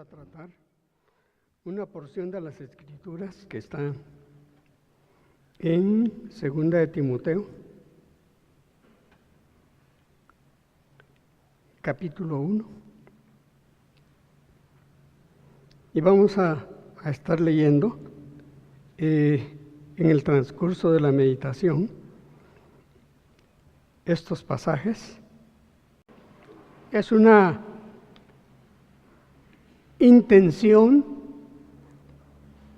a tratar una porción de las Escrituras que está en 2 de Timoteo, capítulo 1. Y vamos a estar leyendo en el transcurso de la meditación estos pasajes. Es una intención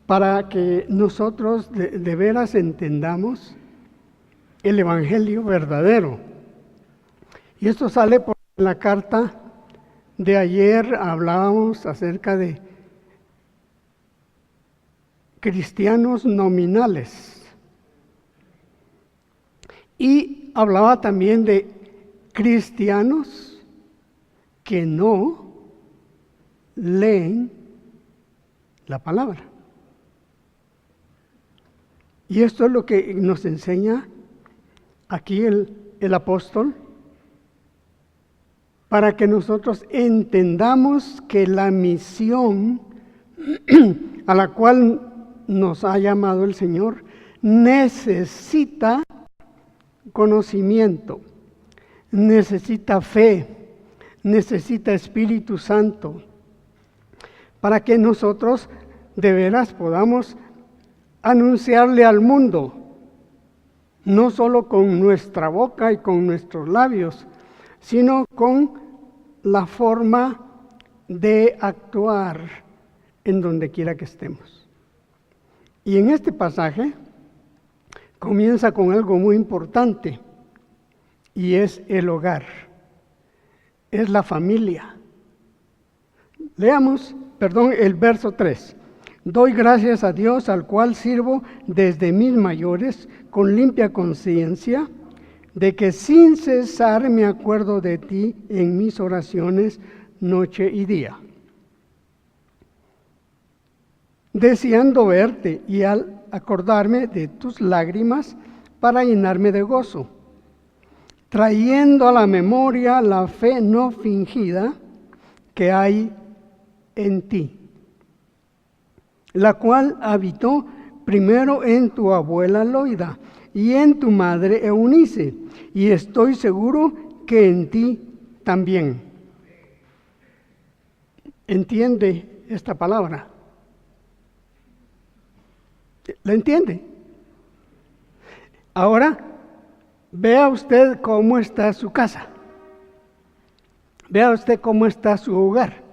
para que nosotros de veras entendamos el Evangelio verdadero. Y esto sale por la carta de ayer. Hablábamos acerca de cristianos nominales. Y hablaba también de cristianos que no leen la palabra. Y esto es lo que nos enseña aquí el apóstol, para que nosotros entendamos que la misión a la cual nos ha llamado el Señor necesita conocimiento, necesita fe, necesita Espíritu Santo, para que nosotros de veras podamos anunciarle al mundo, no solo con nuestra boca y con nuestros labios, sino con la forma de actuar en donde quiera que estemos. Y en este pasaje comienza con algo muy importante, y es el hogar, es la familia. Leamos, el verso 3. Doy gracias a Dios, al cual sirvo desde mis mayores, con limpia conciencia, de que sin cesar me acuerdo de ti en mis oraciones noche y día, deseando verte, y al acordarme de tus lágrimas para llenarme de gozo, trayendo a la memoria la fe no fingida que hay en ti, la cual habitó primero en tu abuela Loida y en tu madre Eunice, y estoy seguro que en ti también. ¿Entiende esta palabra? ¿La entiende? Ahora, vea usted cómo está su casa. Vea usted cómo está su hogar.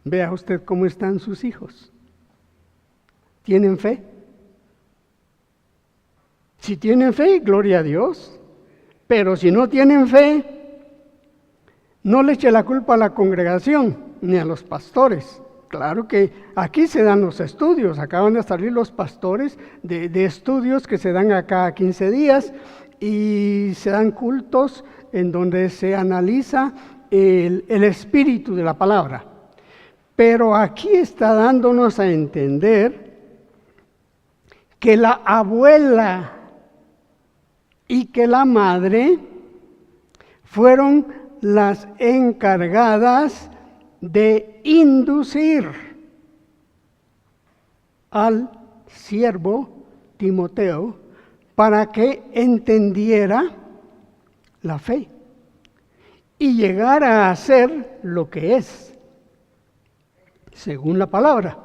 Vea usted cómo están sus hijos. ¿Tienen fe? Si tienen fe, gloria a Dios. Pero si no tienen fe, no le eche la culpa a la congregación ni a los pastores. Claro que aquí se dan los estudios. Acaban de salir los pastores de estudios que se dan a cada 15 días y se dan cultos en donde se analiza el espíritu de la palabra. Pero aquí está dándonos a entender que la abuela y que la madre fueron las encargadas de inducir al siervo Timoteo para que entendiera la fe y llegara a ser lo que es, según la palabra.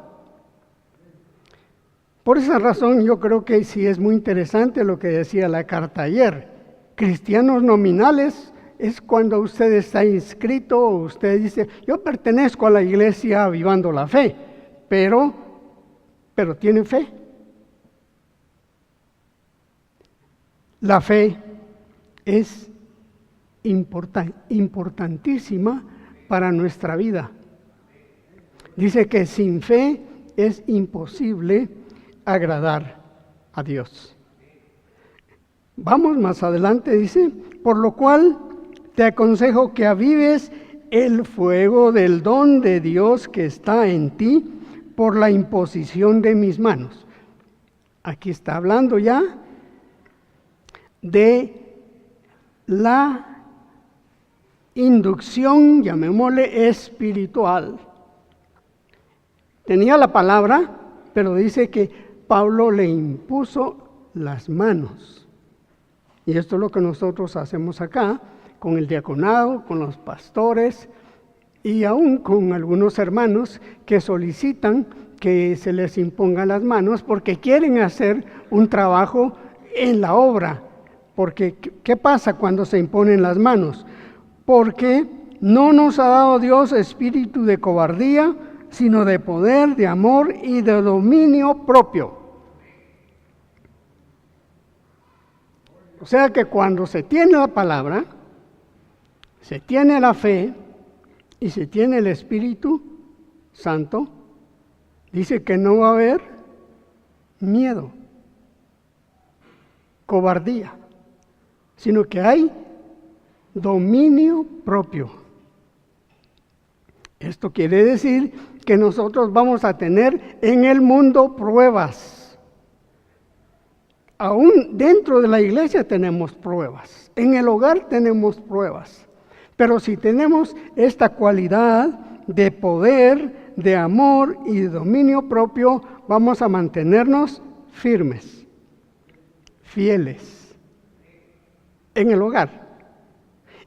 Por esa razón yo creo que sí es muy interesante lo que decía la carta ayer. Cristianos nominales es cuando usted está inscrito, o usted dice, yo pertenezco a la iglesia Avivando la Fe, pero tiene fe. La fe es importantísima para nuestra vida. Dice que sin fe es imposible agradar a Dios. Vamos más adelante, dice, por lo cual te aconsejo que avives el fuego del don de Dios que está en ti por la imposición de mis manos. Aquí está hablando ya de la inducción, llamémosle espiritual, Tenía la palabra, pero dice que Pablo le impuso las manos. Y esto es lo que nosotros hacemos acá, con el diaconado, con los pastores y aún con algunos hermanos que solicitan que se les imponga las manos porque quieren hacer un trabajo en la obra. Porque, ¿qué pasa cuando se imponen las manos? Porque no nos ha dado Dios espíritu de cobardía, sino de poder, de amor y de dominio propio. O sea que cuando se tiene la palabra, se tiene la fe y se tiene el Espíritu Santo, dice que no va a haber miedo, cobardía, sino que hay dominio propio. Esto quiere decir que nosotros vamos a tener en el mundo pruebas. Aún dentro de la iglesia tenemos pruebas, en el hogar tenemos pruebas, pero si tenemos esta cualidad de poder, de amor y de dominio propio, vamos a mantenernos firmes, fieles, en el hogar.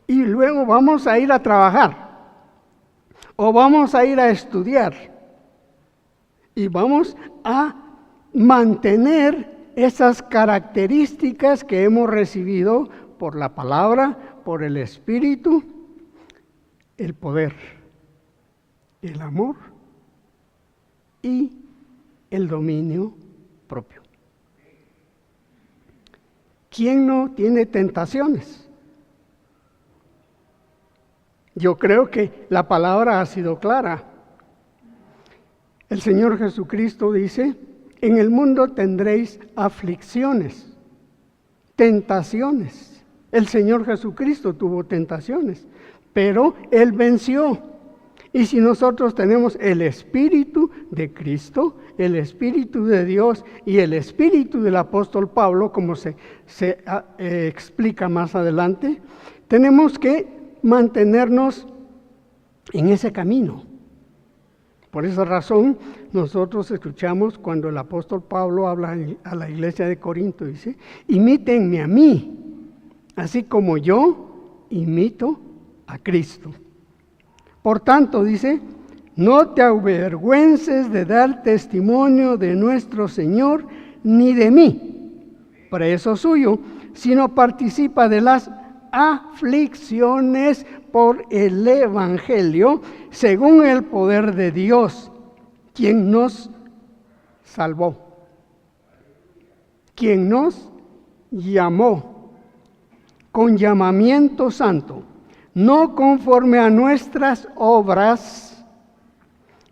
Y luego vamos a ir a trabajar, o vamos a ir a estudiar, y vamos a mantener esas características que hemos recibido por la palabra, por el Espíritu, el poder, el amor y el dominio propio. ¿Quién no tiene tentaciones? Yo creo que la palabra ha sido clara. El Señor Jesucristo dice: en el mundo tendréis aflicciones, tentaciones. El Señor Jesucristo tuvo tentaciones, pero Él venció. Y si nosotros tenemos el Espíritu de Cristo, el Espíritu de Dios y el Espíritu del apóstol Pablo, como se explica más adelante, tenemos que mantenernos en ese camino. Por esa razón, nosotros escuchamos cuando el apóstol Pablo habla a la iglesia de Corinto, dice: imítenme a mí, así como yo imito a Cristo. Por tanto, dice, no te avergüences de dar testimonio de nuestro Señor, ni de mí, preso suyo, sino participa de las aflicciones por el Evangelio, según el poder de Dios, quien nos salvó, quien nos llamó con llamamiento santo, no conforme a nuestras obras,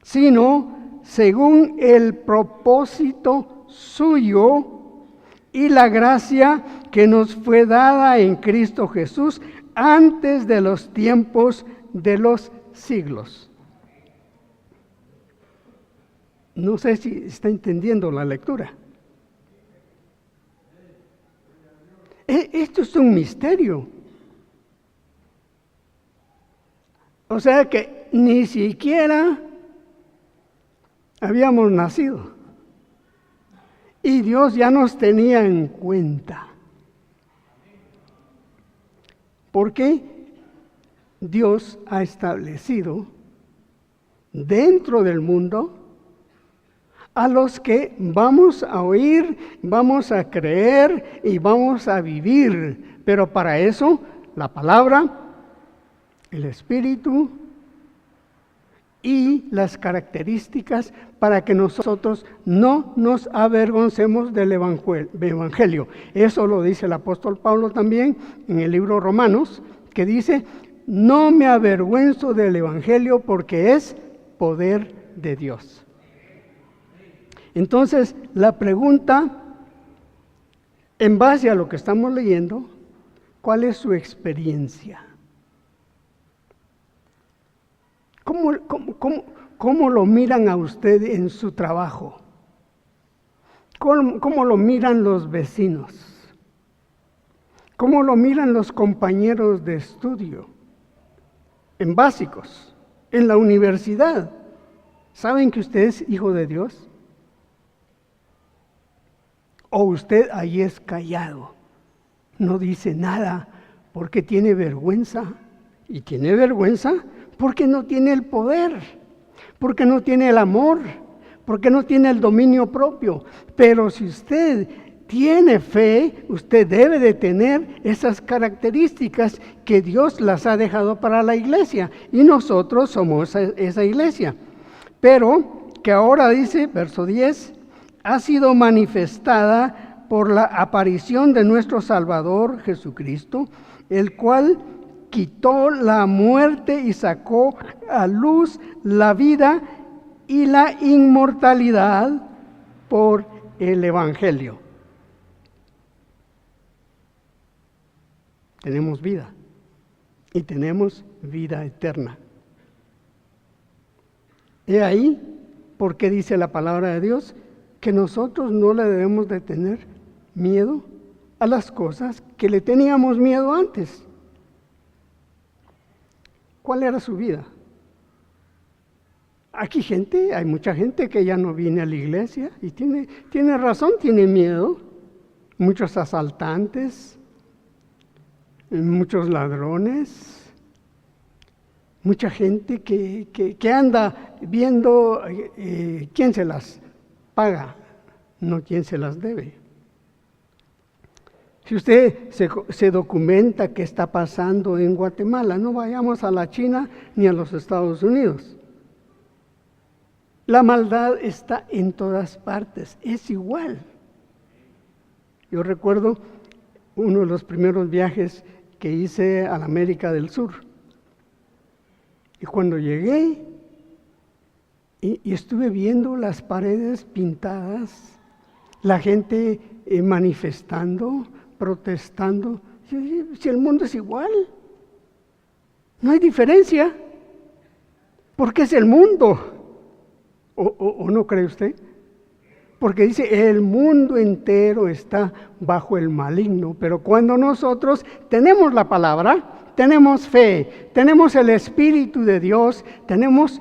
sino según el propósito suyo y la gracia que nos fue dada en Cristo Jesús antes de los tiempos de los siglos. No sé si está entendiendo la lectura. Esto es un misterio. O sea que ni siquiera habíamos nacido. Y Dios ya nos tenía en cuenta. Porque Dios ha establecido dentro del mundo a los que vamos a oír, vamos a creer y vamos a vivir. Pero para eso, la palabra, el Espíritu y las características para que nosotros no nos avergoncemos del Evangelio. Eso lo dice el apóstol Pablo también en el libro Romanos, que dice: no me avergüenzo del Evangelio porque es poder de Dios. Entonces, la pregunta, en base a lo que estamos leyendo, ¿cuál es su experiencia? ¿Cómo lo miran a usted en su trabajo? ¿Cómo lo miran los vecinos? ¿Cómo lo miran los compañeros de estudio? En básicos, en la universidad, ¿Saben que usted es hijo de Dios? ¿O usted ahí es callado? No dice nada porque tiene vergüenza. Y tiene vergüenza porque no tiene el poder, porque no tiene el amor, porque no tiene el dominio propio. Pero si usted tiene fe, usted debe de tener esas características que Dios las ha dejado para la iglesia. Y nosotros somos esa iglesia. Pero que ahora dice, verso 10, ha sido manifestada por la aparición de nuestro Salvador Jesucristo, el cual quitó la muerte y sacó a luz la vida y la inmortalidad por el Evangelio. Tenemos vida y tenemos vida eterna. He ahí porque dice la palabra de Dios que nosotros no le debemos de tener miedo a las cosas que le teníamos miedo antes. ¿Cuál era su vida? Aquí hay mucha gente que ya no viene a la iglesia y tiene razón, tiene miedo. Muchos asaltantes, muchos ladrones, mucha gente que anda viendo quién se las paga, no quién se las debe. Si usted se documenta qué está pasando en Guatemala, no vayamos a la China ni a los Estados Unidos. La maldad está en todas partes, es igual. Yo recuerdo uno de los primeros viajes que hice a la América del Sur. Y cuando llegué y estuve viendo las paredes pintadas, la gente manifestando, protestando, si el mundo es igual, no hay diferencia, porque es el mundo. ¿O no cree usted? Porque dice, el mundo entero está bajo el maligno, pero cuando nosotros tenemos la palabra, tenemos fe, tenemos el Espíritu de Dios, tenemos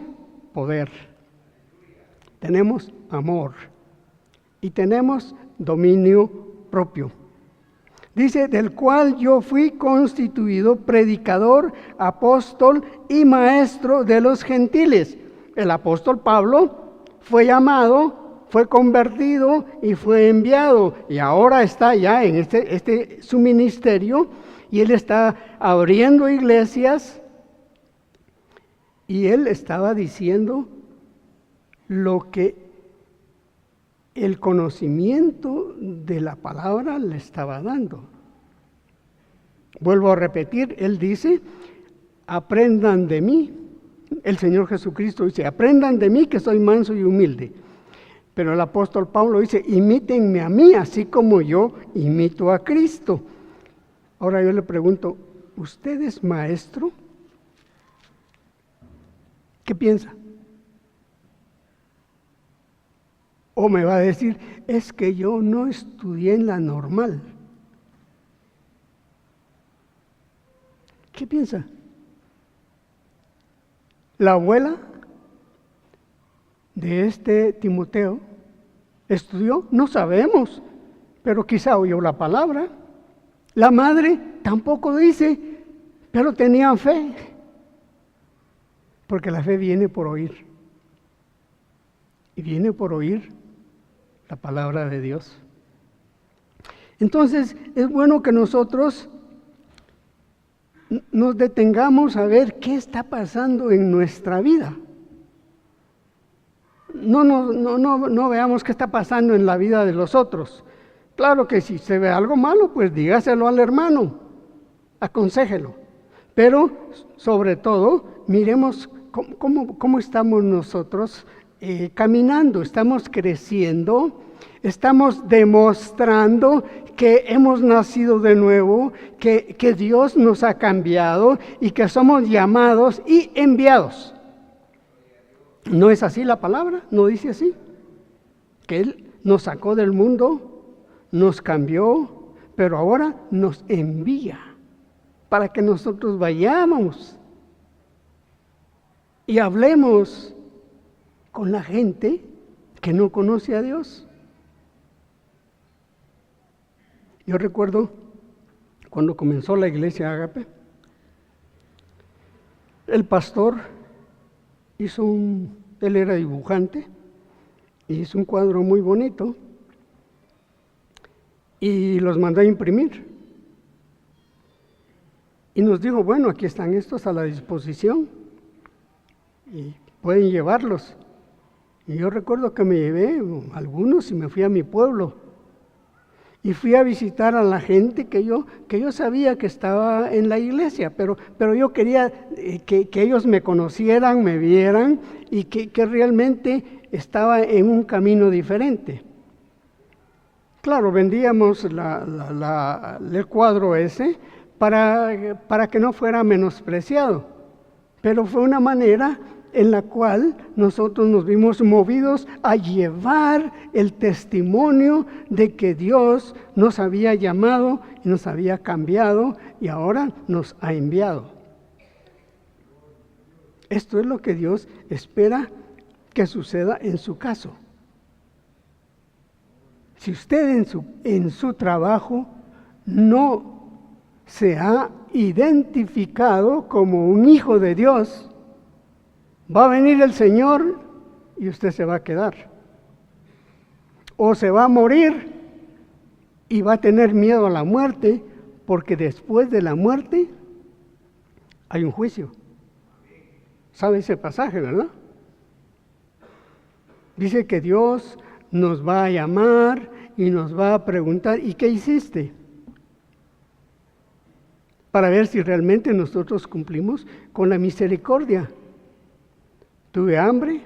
poder, tenemos amor y tenemos dominio propio. Dice, del cual yo fui constituido predicador, apóstol y maestro de los gentiles. El apóstol Pablo fue llamado, fue convertido y fue enviado. Y ahora está ya en su ministerio y él está abriendo iglesias y él estaba diciendo lo que el conocimiento de la palabra le estaba dando. Vuelvo a repetir, él dice, aprendan de mí. El Señor Jesucristo dice, aprendan de mí que soy manso y humilde. Pero el apóstol Pablo dice, imítenme a mí, así como yo imito a Cristo. Ahora yo le pregunto, ¿usted es maestro? ¿Qué piensa? O me va a decir, es que yo no estudié en la normal. ¿Qué piensa? La abuela de este Timoteo estudió, no sabemos, pero quizá oyó la palabra. La madre tampoco dice, pero tenían fe, porque la fe viene por oír. Y viene por oír la palabra de Dios. Entonces, es bueno que nosotros nos detengamos a ver qué está pasando en nuestra vida. No veamos qué está pasando en la vida de los otros. Claro que si se ve algo malo, pues dígaselo al hermano, aconséjelo. Pero, sobre todo, miremos cómo estamos nosotros caminando, estamos creciendo, estamos demostrando que hemos nacido de nuevo, que Dios nos ha cambiado y que somos llamados y enviados. ¿No es así la palabra? ¿No dice así? Que Él nos sacó del mundo, nos cambió, pero ahora nos envía para que nosotros vayamos y hablemos con la gente que no conoce a Dios. Yo recuerdo cuando comenzó la iglesia Ágape, el pastor él era dibujante, hizo un cuadro muy bonito y los mandó a imprimir. Y nos dijo, bueno, aquí están estos a la disposición y pueden llevarlos. Y yo recuerdo que me llevé algunos y me fui a mi pueblo. Y fui a visitar a la gente que yo sabía que estaba en la iglesia, pero yo quería que ellos me conocieran, me vieran y que realmente estaba en un camino diferente. Claro, vendíamos el cuadro ese para que no fuera menospreciado, pero fue una manera en la cual nosotros nos vimos movidos a llevar el testimonio de que Dios nos había llamado y nos había cambiado y ahora nos ha enviado. Esto es lo que Dios espera que suceda en su caso. Si usted en su trabajo no se ha identificado como un hijo de Dios, va a venir el Señor y usted se va a quedar. O se va a morir y va a tener miedo a la muerte, porque después de la muerte hay un juicio. ¿Sabe ese pasaje, verdad? Dice que Dios nos va a llamar y nos va a preguntar, ¿y qué hiciste? Para ver si realmente nosotros cumplimos con la misericordia. Tuve hambre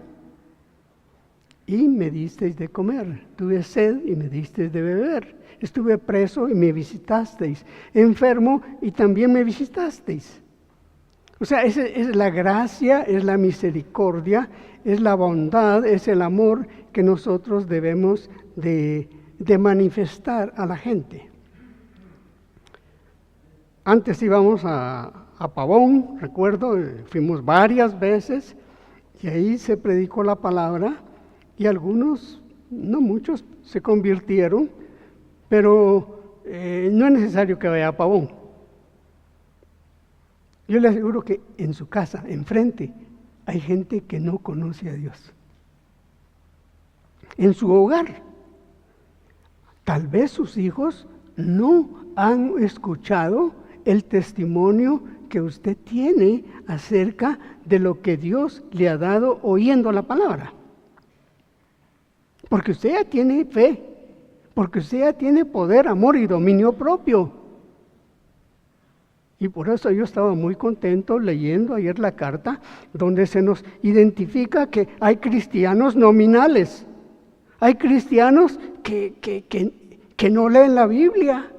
y me disteis de comer. Tuve sed y me disteis de beber. Estuve preso y me visitasteis. Enfermo y también me visitasteis. O sea, es la gracia, es la misericordia, es la bondad, es el amor que nosotros debemos de manifestar a la gente. Antes íbamos a Pavón, recuerdo, fuimos varias veces. Y ahí se predicó la palabra y algunos, no muchos, se convirtieron, pero no es necesario que vaya a Pavón. Yo le aseguro que en su casa, enfrente, hay gente que no conoce a Dios. En su hogar, tal vez sus hijos no han escuchado el testimonio que usted tiene acerca de lo que Dios le ha dado oyendo la palabra. Porque usted ya tiene fe, porque usted ya tiene poder, amor y dominio propio. Y por eso yo estaba muy contento leyendo ayer la carta donde se nos identifica que hay cristianos nominales, hay cristianos que no leen la Biblia.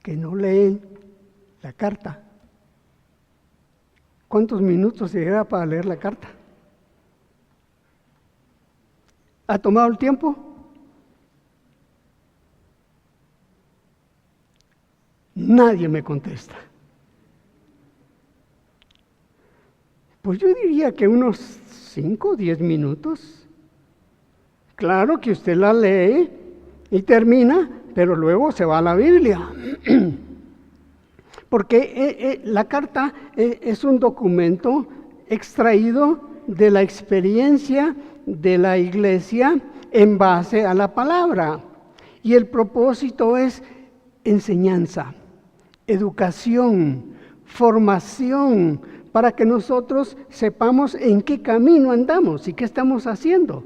Que no leen la carta. ¿Cuántos minutos se lleva para leer la carta? ¿Ha tomado el tiempo? Nadie me contesta. Pues yo diría que unos 5 o 10 minutos. Claro que usted la lee y termina, pero luego se va a la Biblia. Porque la carta es un documento extraído de la experiencia de la iglesia en base a la palabra. Y el propósito es enseñanza, educación, formación, para que nosotros sepamos en qué camino andamos y qué estamos haciendo.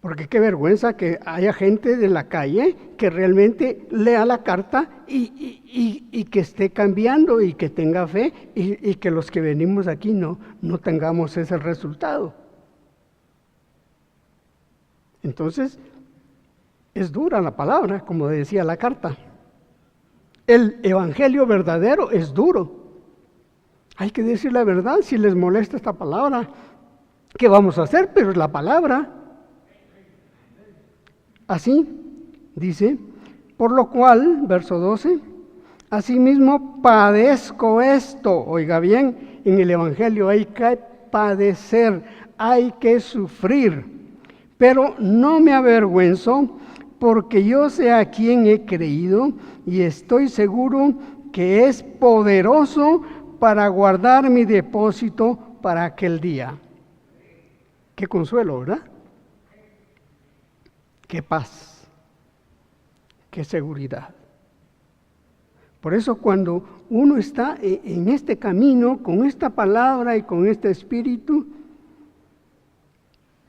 Porque qué vergüenza que haya gente de la calle que realmente lea la carta y que esté cambiando y que tenga fe y que los que venimos aquí no tengamos ese resultado. Entonces, es dura la palabra, como decía la carta. El evangelio verdadero es duro. Hay que decir la verdad. Si les molesta esta palabra, ¿qué vamos a hacer? Pero es la palabra. Así dice, por lo cual, verso 12, Asimismo, padezco esto. Oiga bien, en el Evangelio hay que padecer, hay que sufrir. Pero no me avergüenzo, porque yo sé a quién he creído y estoy seguro que es poderoso para guardar mi depósito para aquel día. Qué consuelo, ¿verdad? Qué paz, qué seguridad. Por eso cuando uno está en este camino, con esta palabra y con este espíritu,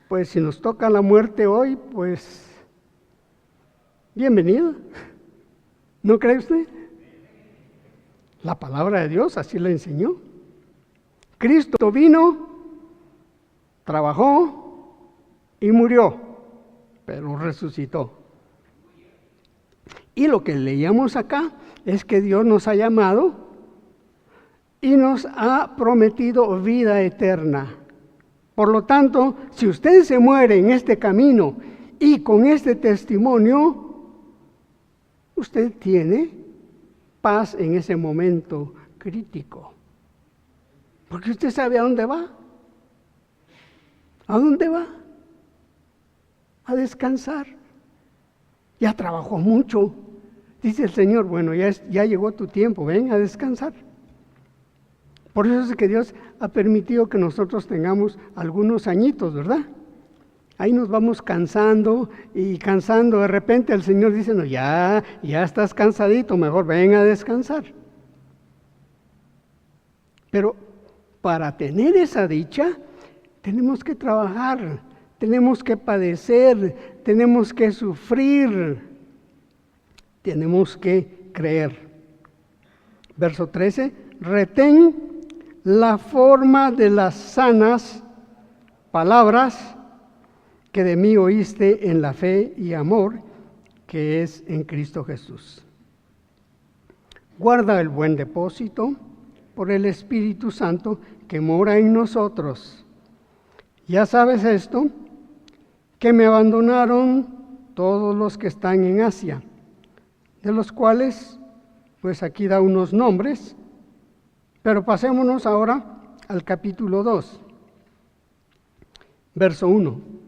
pues si nos toca la muerte hoy, pues bienvenido. ¿No cree usted? La palabra de Dios así la enseñó. Cristo vino, trabajó y murió, pero resucitó. Y lo que leíamos acá es que Dios nos ha llamado y nos ha prometido vida eterna. Por lo tanto, si usted se muere en este camino y con este testimonio, usted tiene paz en ese momento crítico. Porque usted sabe a dónde va. ¿A dónde va? A descansar. Ya trabajó mucho. Dice el Señor, bueno, ya llegó tu tiempo, ven a descansar. Por eso es que Dios ha permitido que nosotros tengamos algunos añitos, ¿verdad? Ahí nos vamos cansando y cansando. De repente el Señor dice, no, ya estás cansadito, mejor ven a descansar. Pero para tener esa dicha, tenemos que trabajar, tenemos que padecer, tenemos que sufrir, tenemos que creer. Verso 13, retén la forma de las sanas palabras que de mí oíste en la fe y amor que es en Cristo Jesús. Guarda el buen depósito por el Espíritu Santo que mora en nosotros. Ya sabes esto, que me abandonaron todos los que están en Asia, de los cuales, pues aquí da unos nombres, pero pasémonos ahora al capítulo 2, verso 1.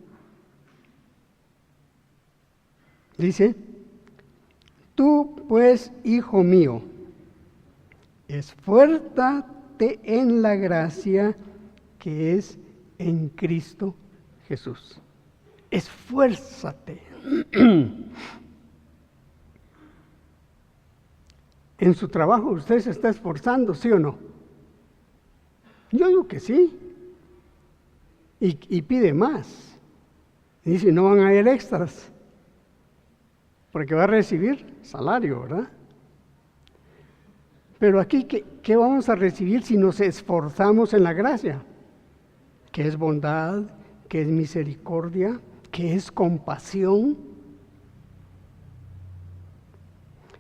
Dice, tú pues, hijo mío, esfuérzate en la gracia que es en Cristo Jesús. Esfuérzate. En su trabajo usted se está esforzando, ¿sí o no? Yo digo que sí. Y pide más. Y dice, no van a haber extras. Porque va a recibir salario, ¿verdad? Pero aquí, ¿qué vamos a recibir si nos esforzamos en la gracia? Que es bondad, que es misericordia, que es compasión.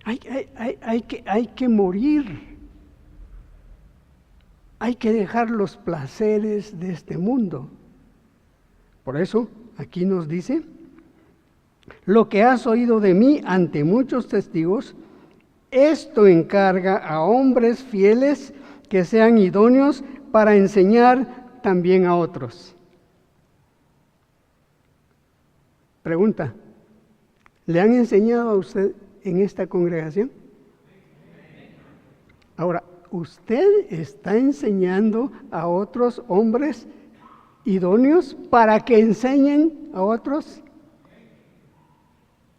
Hay que morir. Hay que dejar los placeres de este mundo. Por eso, aquí nos dice, lo que has oído de mí ante muchos testigos, esto encarga a hombres fieles que sean idóneos para enseñar también a otros. Pregunta, ¿le han enseñado a usted en esta congregación? Ahora, ¿usted está enseñando a otros hombres idóneos para que enseñen a otros?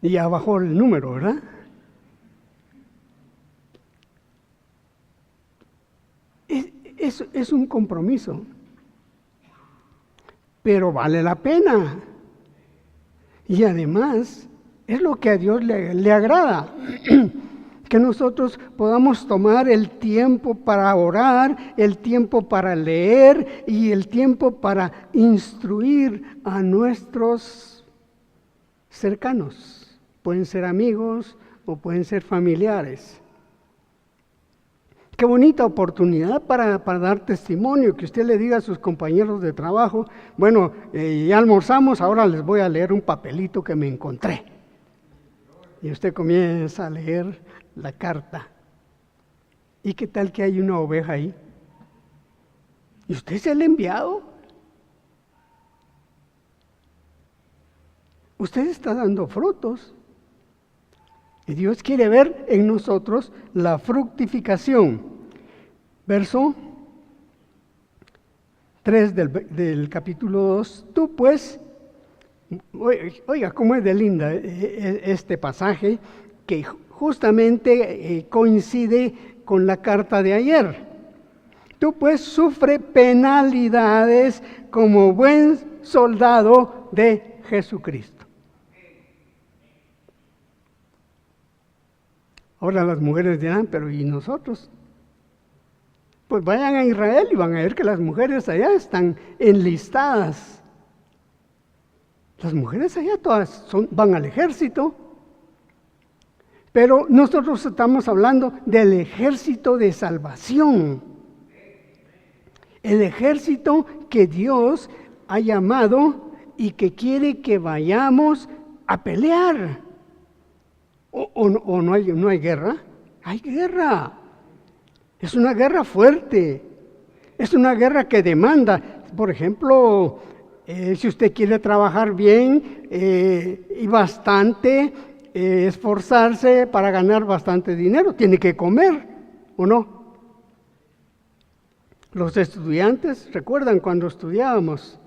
Y ya bajó el número, ¿verdad? Es un compromiso, pero vale la pena. Y además, es lo que a Dios le agrada, que nosotros podamos tomar el tiempo para orar, el tiempo para leer y el tiempo para instruir a nuestros cercanos. Pueden ser amigos o pueden ser familiares. Qué bonita oportunidad para dar testimonio, que usted le diga a sus compañeros de trabajo, bueno, ya almorzamos, ahora les voy a leer un papelito que me encontré. Y usted comienza a leer la carta ¿Y qué tal que hay una oveja ahí? ¿Y usted es el enviado? Usted está dando frutos. Y Dios quiere ver en nosotros la fructificación. Verso 3 del capítulo 2. Tú pues, oiga, cómo es de linda este pasaje, que justamente coincide con la carta de ayer. Tú pues sufre penalidades como buen soldado de Jesucristo. Ahora las mujeres dirán, pero ¿y nosotros? Pues vayan a Israel y van a ver que las mujeres allá están enlistadas. Las mujeres allá todas van al ejército. Pero nosotros estamos hablando del ejército de salvación. El ejército que Dios ha llamado y que quiere que vayamos a pelear. ¿O no hay guerra? Hay guerra. Es una guerra fuerte. Es una guerra que demanda. Por ejemplo, si usted quiere trabajar bien y bastante, esforzarse para ganar bastante dinero, tiene que comer, ¿o no? Los estudiantes, ¿recuerdan cuando estudiábamos?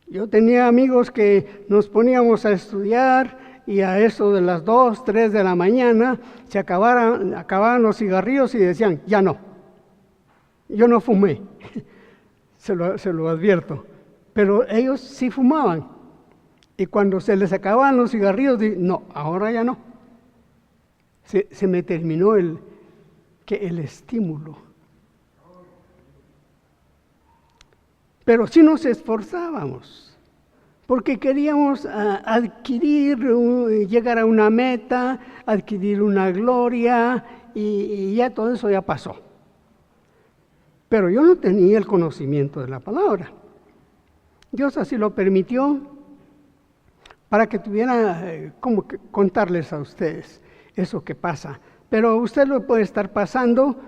Yo tenía amigos que nos poníamos a estudiar y a eso de las 2, 3 de la mañana se acababan los cigarrillos y decían, ya no, yo no fumé, se lo advierto, pero ellos sí fumaban. Y cuando se les acababan los cigarrillos, no, ahora ya no. Se me terminó el estímulo. Pero sí nos esforzábamos, porque queríamos adquirir, llegar a una meta, adquirir una gloria, y ya todo eso ya pasó. Pero yo no tenía el conocimiento de la palabra. Dios así lo permitió para que tuviera como que contarles a ustedes eso que pasa. Pero usted lo puede estar pasando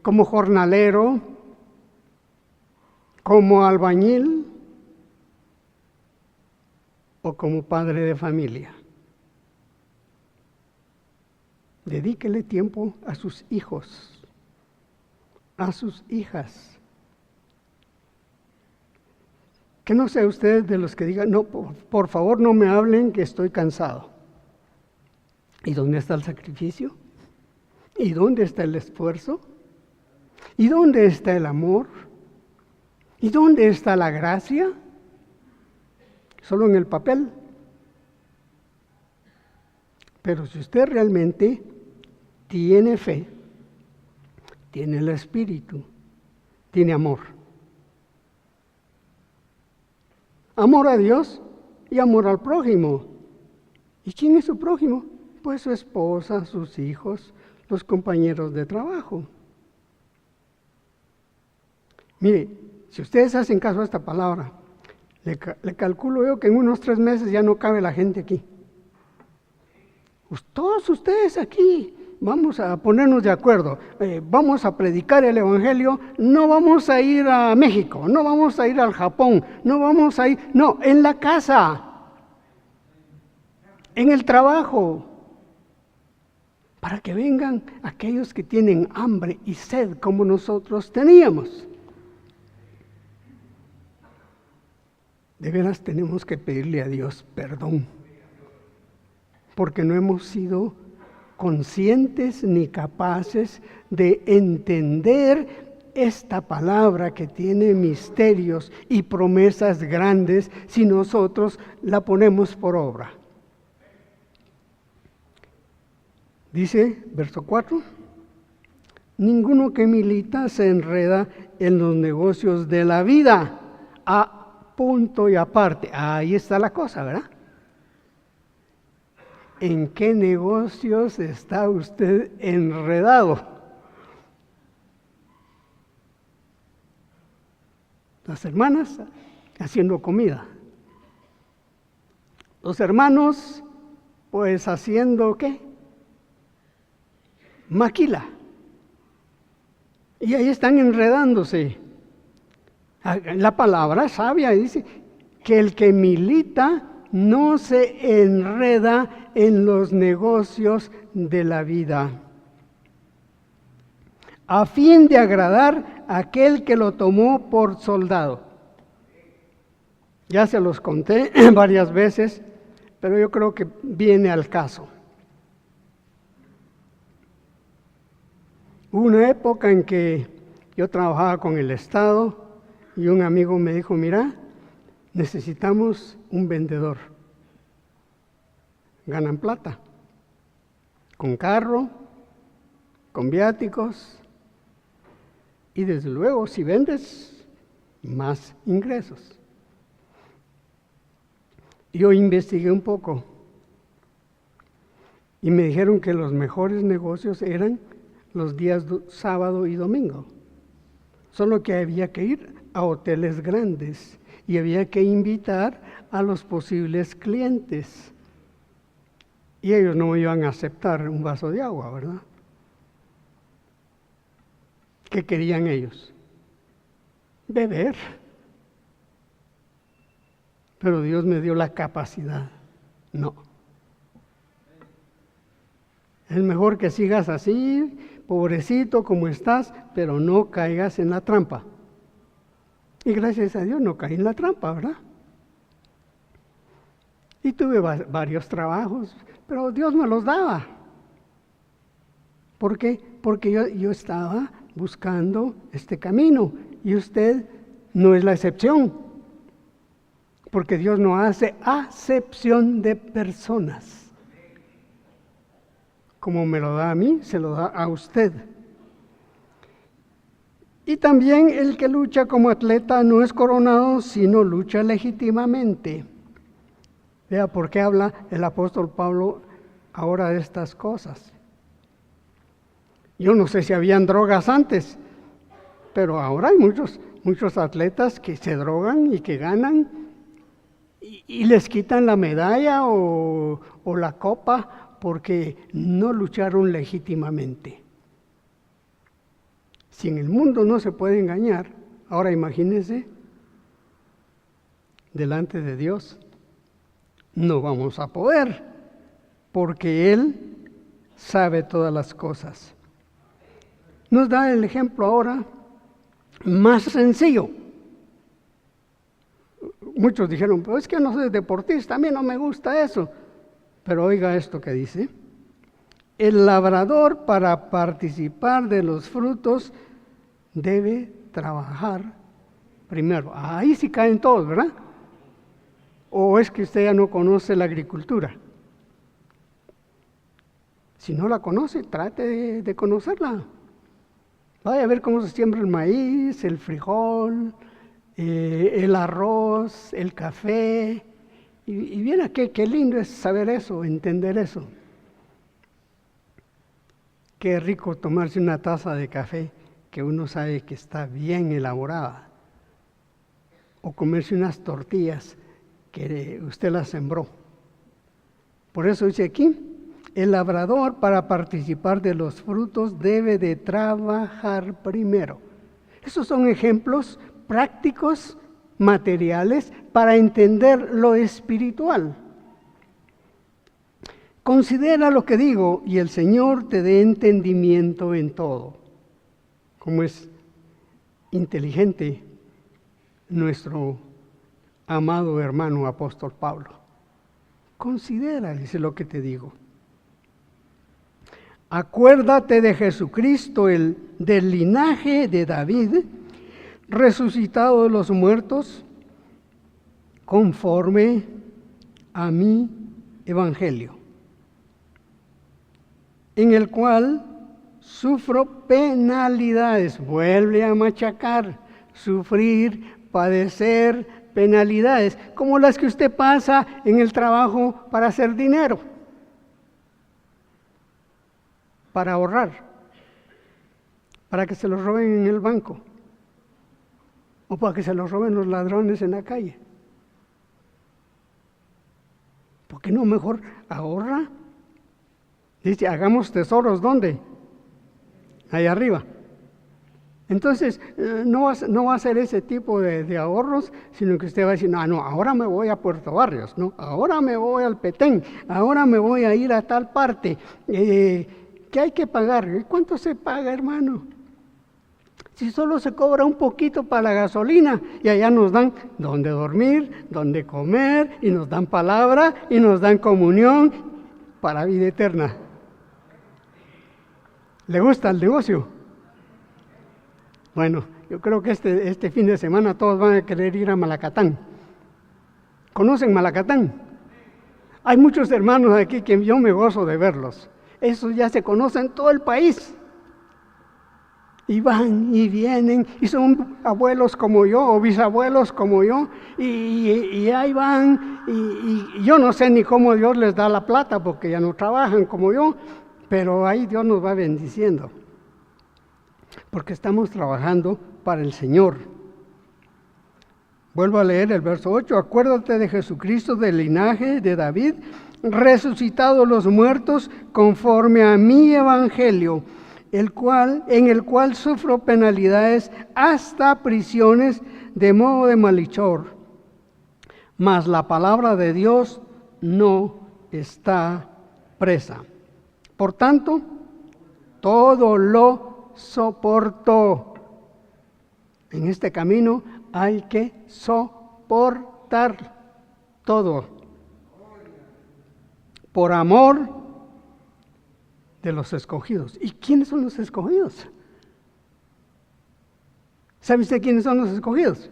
como jornalero, como albañil o como padre de familia. Dedíquele tiempo a sus hijos, a sus hijas. Que no sea usted de los que digan, no, por favor no me hablen que estoy cansado. ¿Y dónde está el sacrificio? ¿Y dónde está el esfuerzo? ¿Y dónde está el amor? ¿Y dónde está la gracia? Solo en el papel. Pero si usted realmente tiene fe, tiene el Espíritu, tiene amor. Amor a Dios y amor al prójimo. ¿Y quién es su prójimo? Pues su esposa, sus hijos, los compañeros de trabajo. Mire, si ustedes hacen caso a esta palabra, le calculo yo que en unos 3 meses ya no cabe la gente aquí. Pues todos ustedes aquí vamos a ponernos de acuerdo, vamos a predicar el Evangelio, no vamos a ir a México, no vamos a ir al Japón, no vamos a ir, no, en la casa, en el trabajo, para que vengan aquellos que tienen hambre y sed como nosotros teníamos. De veras tenemos que pedirle a Dios perdón, porque no hemos sido conscientes ni capaces de entender esta palabra que tiene misterios y promesas grandes si nosotros la ponemos por obra. Dice, verso 4, ninguno que milita se enreda en los negocios de la vida, a punto y aparte. Ahí está la cosa, ¿verdad? ¿En qué negocios está usted enredado? Las hermanas haciendo comida. Los hermanos, pues haciendo ¿qué? maquila. Y ahí están enredándose. La palabra sabia dice que el que milita no se enreda en los negocios de la vida, a fin de agradar a aquel que lo tomó por soldado. Ya se los conté varias veces, pero yo creo que viene al caso. Hubo una época en que yo trabajaba con el Estado y un amigo me dijo, mira, necesitamos un vendedor. Ganan plata, con carro, con viáticos y desde luego si vendes, más ingresos. Yo investigué un poco y me dijeron que los mejores negocios eran los días sábado y domingo. Solo que había que ir a hoteles grandes y había que invitar a los posibles clientes. Y ellos no iban a aceptar un vaso de agua, ¿verdad? ¿Qué querían ellos? Beber. Pero Dios me dio la capacidad. No. Es mejor que sigas así, pobrecito como estás, pero no caigas en la trampa. Y gracias a Dios no caí en la trampa, ¿verdad? Y tuve varios trabajos, pero Dios me los daba. ¿Por qué? Porque yo estaba buscando este camino y usted no es la excepción. Porque Dios no hace acepción de personas. Como me lo da a mí, se lo da a usted. Y también el que lucha como atleta no es coronado, sino lucha legítimamente. Vea por qué habla el apóstol Pablo ahora de estas cosas. Yo no sé si habían drogas antes, pero ahora hay muchos atletas que se drogan y que ganan y les quitan la medalla o la copa porque no lucharon legítimamente. Si en el mundo no se puede engañar, ahora imagínense, delante de Dios no vamos a poder, porque Él sabe todas las cosas. Nos da el ejemplo ahora más sencillo. Muchos dijeron, pues es que no soy deportista, a mí no me gusta eso. Pero oiga esto que dice, el labrador para participar de los frutos debe trabajar primero. Ahí sí caen todos, ¿verdad? ¿O es que usted ya no conoce la agricultura? Si no la conoce, trate de conocerla. Vaya a ver cómo se siembra el maíz, el frijol, el arroz, el café. Y viera qué lindo es saber eso, entender eso. Qué rico tomarse una taza de café que uno sabe que está bien elaborada. O comerse unas tortillas que usted las sembró. Por eso dice aquí, el labrador para participar de los frutos debe de trabajar primero. Esos son ejemplos prácticos, materiales, para entender lo espiritual. Considera lo que digo y el Señor te dé entendimiento en todo. Como es inteligente nuestro amado hermano apóstol Pablo. Considera, dice, lo que te digo. Acuérdate de Jesucristo, del linaje de David, resucitado de los muertos, conforme a mi evangelio, en el cual sufro penalidades. Vuelve a machacar, sufrir, padecer penalidades, como las que usted pasa en el trabajo para hacer dinero, para ahorrar, para que se los roben en el banco, o para que se los roben los ladrones en la calle. ¿Por qué no mejor ahorra? Dice, hagamos tesoros, ¿dónde? ahí arriba. Entonces, no va a ser ese tipo de ahorros, sino que usted va a decir, no, ahora me voy a Puerto Barrios, no, ahora me voy al Petén, ahora me voy a ir a tal parte. ¿Qué hay que pagar? ¿Y cuánto se paga, hermano? Si solo se cobra un poquito para la gasolina y allá nos dan donde dormir, donde comer, y nos dan palabra y nos dan comunión para vida eterna. ¿Le gusta el negocio? Bueno, yo creo que este fin de semana todos van a querer ir a Malacatán. ¿Conocen Malacatán? Hay muchos hermanos aquí que yo me gozo de verlos. Esos ya se conocen en todo el país. Y van y vienen, y son abuelos como yo, o bisabuelos como yo, y ahí van, y yo no sé ni cómo Dios les da la plata, porque ya no trabajan como yo, pero ahí Dios nos va bendiciendo. Porque estamos trabajando para el Señor. Vuelvo a leer el verso 8. Acuérdate de Jesucristo del linaje de David, resucitado los muertos conforme a mi evangelio, en el cual sufro penalidades hasta prisiones de modo de malhechor. Mas la palabra de Dios no está presa. Por tanto, todo lo soporto. En este camino hay que soportar todo por amor de los escogidos. ¿Y quiénes son los escogidos? ¿Sabe usted quiénes son los escogidos?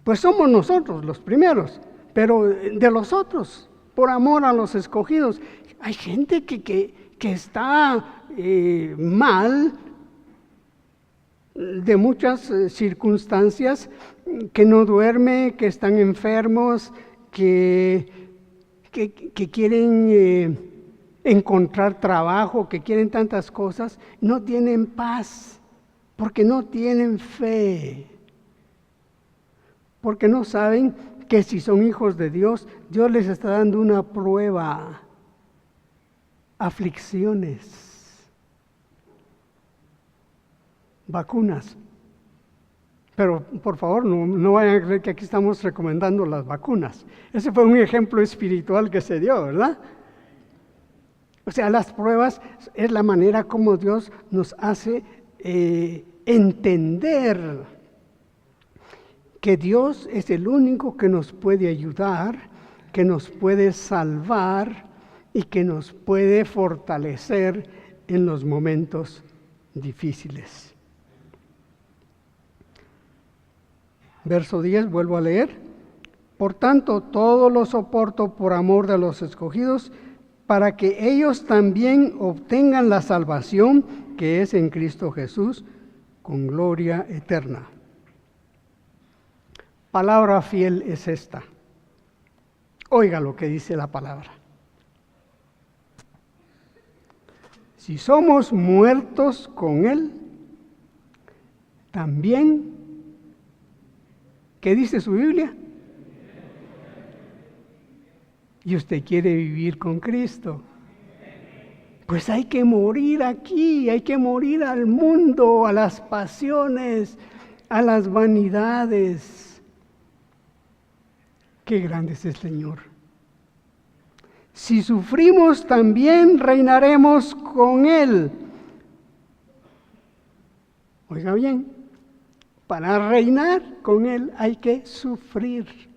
Pues somos nosotros los primeros, pero de los otros, por amor a los escogidos. Hay gente que está mal de muchas circunstancias, que no duerme, que están enfermos, que quieren encontrar trabajo, que quieren tantas cosas, no tienen paz, porque no tienen fe, porque no saben que si son hijos de Dios, Dios les está dando una prueba, aflicciones, vacunas. Pero por favor, no vayan a creer que aquí estamos recomendando las vacunas. Ese fue un ejemplo espiritual que se dio, ¿verdad? O sea, las pruebas es la manera como Dios nos hace entender que Dios es el único que nos puede ayudar, que nos puede salvar y que nos puede fortalecer en los momentos difíciles. Verso 10, vuelvo a leer. Por tanto, todo lo soporto por amor de los escogidos, para que ellos también obtengan la salvación que es en Cristo Jesús, con gloria eterna. Palabra fiel es esta. Oiga lo que dice la palabra. Si somos muertos con Él, también, ¿qué dice su Biblia? Y usted quiere vivir con Cristo. Pues hay que morir aquí, hay que morir al mundo, a las pasiones, a las vanidades. Qué grande es el Señor. Si sufrimos, también reinaremos con Él. Oiga bien, para reinar con Él hay que sufrir.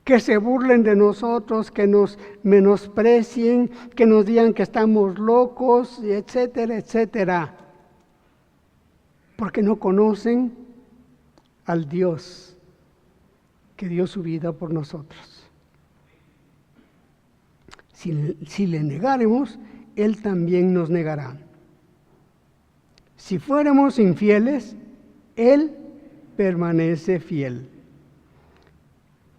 Que se burlen de nosotros, que nos menosprecien, que nos digan que estamos locos, etcétera, etcétera. Porque no conocen al Dios que dio su vida por nosotros. Si le negáremos, Él también nos negará. Si fuéramos infieles, Él permanece fiel.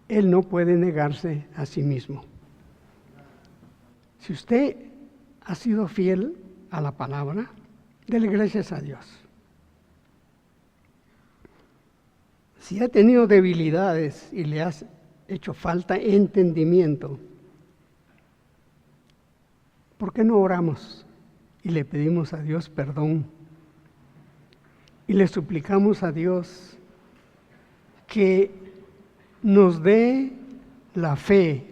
Él no puede negarse a sí mismo. Si usted ha sido fiel a la palabra, dele gracias a Dios. Si ha tenido debilidades y le ha hecho falta entendimiento, ¿por qué no oramos y le pedimos a Dios perdón. Y le suplicamos a Dios que nos dé la fe.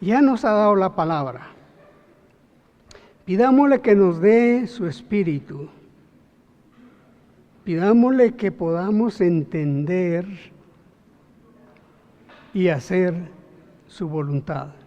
Ya nos ha dado la palabra. Pidámosle que nos dé su espíritu. Pidámosle que podamos entender y hacer su voluntad.